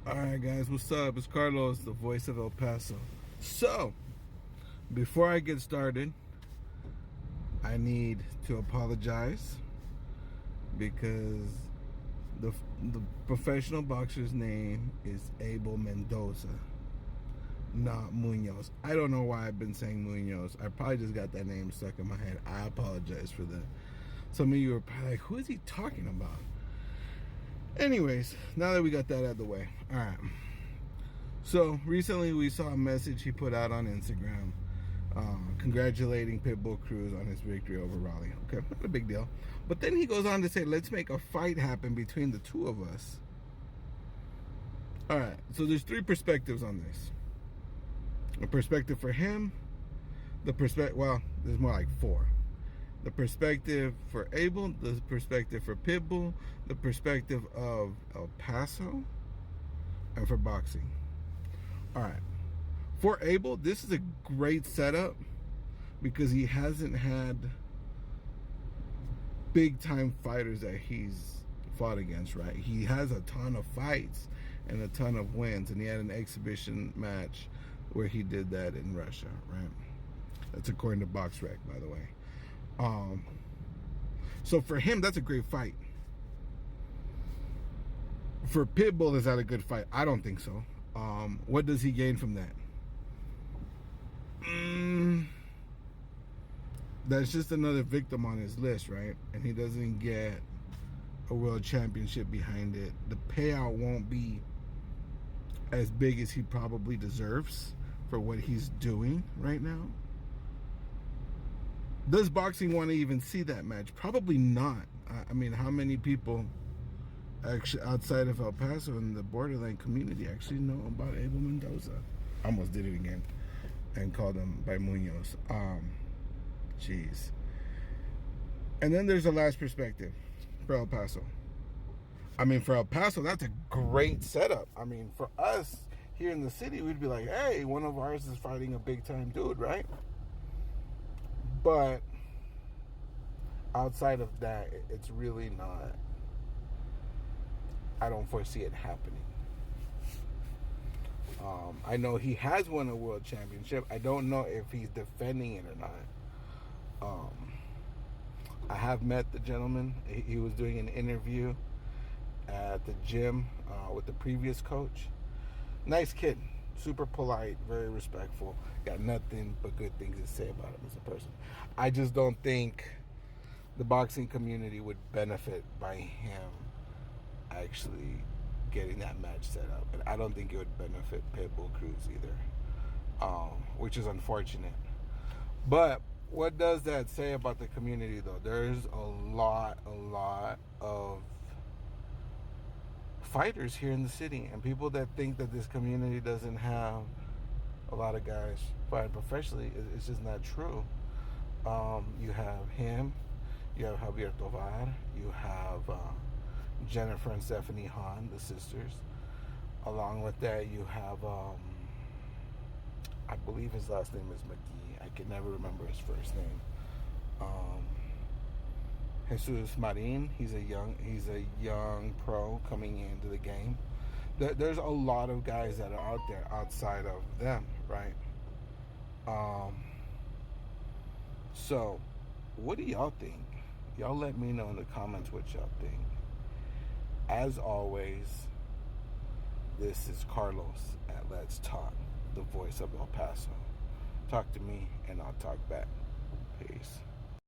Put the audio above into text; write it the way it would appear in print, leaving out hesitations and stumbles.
Alright guys, what's up? It's Carlos, the voice of El Paso. So, before I get started, I need to apologize because the professional boxer's name is Abel Mendoza, not Munoz. I don't know why I've been saying Munoz. I probably just got that name stuck in my head. I apologize for that. Some of you are probably like, who is he talking about? Anyways, now that we got that out of the way, alright. So recently we saw a message he put out on Instagram congratulating Pitbull Cruz on his victory over Raleigh. Okay, not a big deal. But then he goes on to say, let's make a fight happen between the two of us. Alright, so there's three perspectives on this. A perspective for him, well, there's more like four. The perspective for Abel, the perspective for Pitbull, the perspective of El Paso, and for boxing. All right. For Abel, this is a great setup because he hasn't had big time fighters that he's fought against, right? He has a ton of fights and a ton of wins, and he had an exhibition match where he did that in Russia, right? That's according to BoxRec, by the way. So for him, that's a great fight. For Pitbull, is that a good fight? I don't think so. What does he gain from that? That's just another victim on his list, right? And he doesn't get a world championship behind it. The payout won't be as big as he probably deserves for what he's doing right now. Does boxing want to even see that match? Probably not. I mean, how many people actually outside of El Paso and the borderline community actually know about Abel Mendoza? I almost did it again and called him by Munoz. Jeez. And then there's the last perspective for El Paso. I mean, for El Paso, that's a great setup. I mean, for us here in the city, we'd be like, hey, one of ours is fighting a big time dude, right? But outside of that, it's really not. I don't foresee it happening. I know he has won a world championship. I don't know if he's defending it or not. I have met the gentleman. He was doing an interview at the gym with the previous coach. Nice kid. Super polite, very respectful. Got nothing but good things to say about him as a person. I just don't think the boxing community would benefit by him actually getting that match set up. And I don't think it would benefit Pitbull Cruz either, which is unfortunate. But what does that say about the community, though? There's a lot of fighters here in the city, and people that think that this community doesn't have a lot of guys fighting professionally. It's just not true. You have him, you have Javier Tovar, you have Jennifer and Stephanie Hahn, the sisters. Along with that, you have I believe his last name is McGee. I can never remember his first name. Jesus Marin, he's a young pro coming into the game. There's a lot of guys that are out there outside of them, right? So what do y'all think? Y'all let me know in the comments what y'all think. As always, this is Carlos at Let's Talk, the voice of El Paso. Talk to me and I'll talk back. Peace.